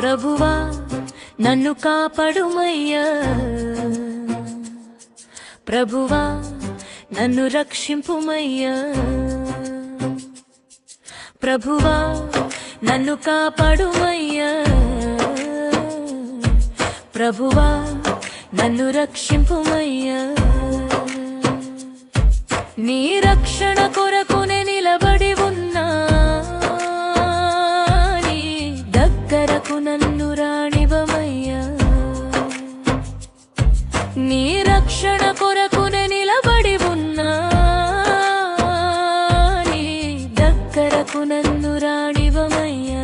ప్రభువా నన్ను కాపాడుమయ్యా, ప్రభువా నన్ను రక్షింపుమయ్యా, ప్రభువా నన్ను కాపాడుమయ్యా, ప్రభువా నన్ను రక్షింపుమయ్యా. నీ రక్షణ కొరకునే నిలబడి ఉన్నా, నీ దగ్గరకు నన్ను రానివ్వమయ్యా. నీ రక్షణ కొరకునే నిలబడి ఉన్నా, నీ దగ్గరకు నన్ను రానివ్వమయ్యా.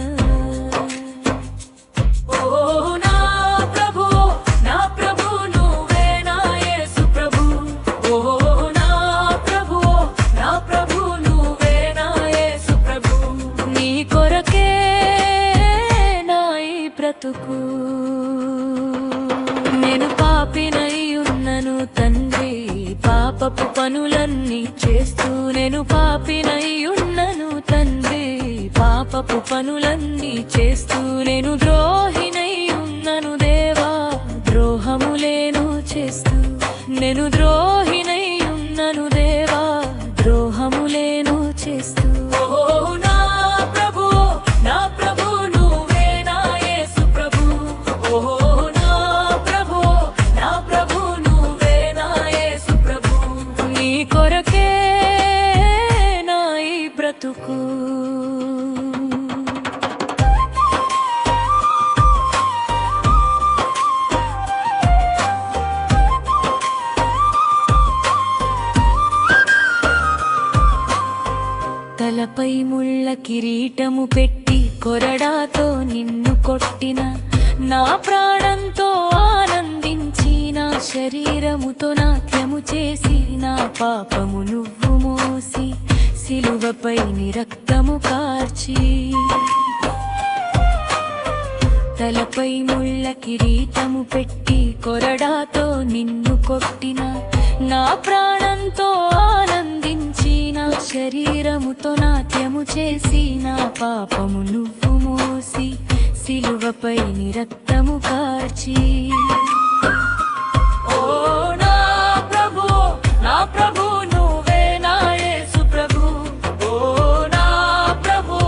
నేను పాపినై ఉన్నను తండ్రి, పాపపు పనులన్నీ చేస్తూ. నేను పాపినై ఉన్నను తండ్రి, పాపపు పనులన్నీ చేస్తూ. నేను ద్రోహినై ఉన్నను దేవా, ద్రోహములేను చేస్తూ. నేను ద్రోహినై ఉన్నను దేవా, ద్రోహములేను చేస్తూ. తలపై ముళ్ళ కిరీటము పెట్టి కొరడాతో నిన్ను కొట్టిన, నా ప్రాణంతో ఆనందించి నా శరీరముతో నాట్యము చేసి, నా పాపము నువ్వు మోసి సిలువపై నీ రక్తము కార్చి. తలపై ముళ్ళ కిరీటము పెట్టి కొరడాతో నిన్ను కొట్టిన, నా ప్రాణంతో ఆనందించి నా శరీరముతో నాట్యము చేసి, నా పాపము నువ్వు మోసి సిలువపై నీ రక్తము కార్చి. ఓ నా ప్రభు, నా ప్రభు నువ్వే నా యేసు ప్రభు. ఓ నా ప్రభు,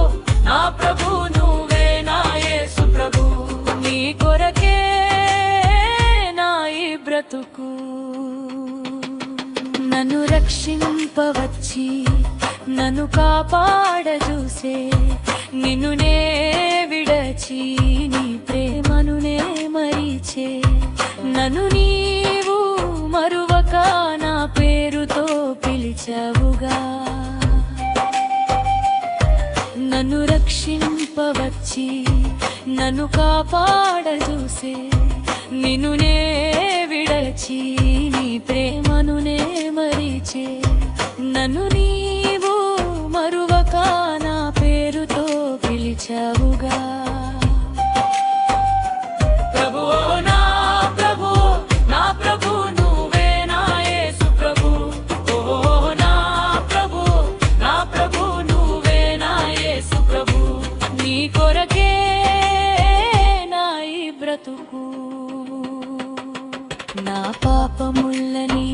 నా ప్రభు నువ్వే నా యేసు ప్రభు. నీ కొరకే నా ఈ బ్రతుకు. నన్ను రక్షింపవచ్చి నన్ను కాపాడజూసే, నిన్ను నే విడచి నీ ప్రేమను నే మరిచే. నన్ను నీవు మరువక నా పేరుతో పిలిచావుగా. నన్ను రక్షింపవచ్చి నన్ను కాపాడజూసే, నిన్ను నే విడచి నీ ప్రేమను నే మరిచే. నన్ను నీవు మరువక నా పేరుతో పిలిచావుగా. నా పాపములని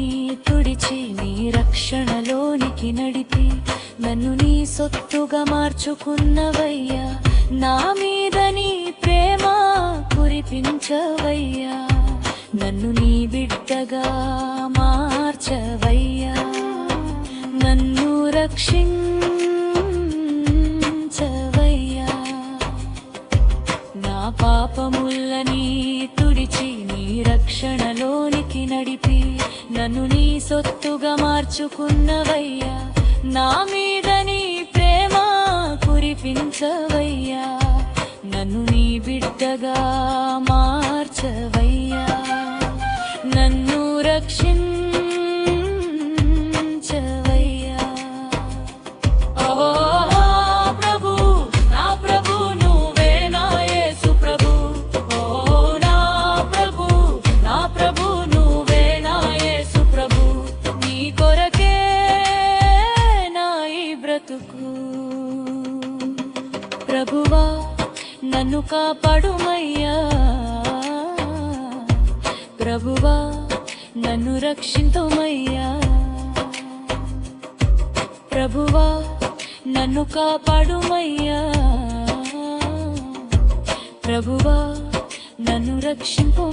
తుడిచి నీ రక్షణలోనికి నడిపి, నన్ను నీ సొత్తుగా మార్చుకున్నవయ్యా. నా మీద నీ ప్రేమ కురిపించవయ్యా, నన్ను నీ బిడ్డగా మార్చవయ్యా. నన్ను రక్షించవయ్యా. నా పాపములని తుడిచి నీ రక్షణలోనికి నడిపి, నన్ను నీ సొత్తుగా మార్చుకున్నవయ్యా. నా మీద నీ ప్రేమ కురిపించవయ్యా, నన్ను నీ బిడ్డగా మార్చవయ్యా. నన్ను రక్షించవయ్యా. ఓ ప్రభు, నా ప్రభు నువ్వే నా యేసు ప్రభు. ఓ నా ప్రభు, నా ప్రభు నువ్వే నా యేసు ప్రభు. నీ కొరకే నా ఈ బ్రతుకు. ప్రభువా నన్ను కాపాడుమయ్యా ప్రభువా నన్ను రక్షింతుమయ్యా ప్రభువా నన్ను కాపాడుమయ్యా ప్రభువా నన్ను రక్షింపు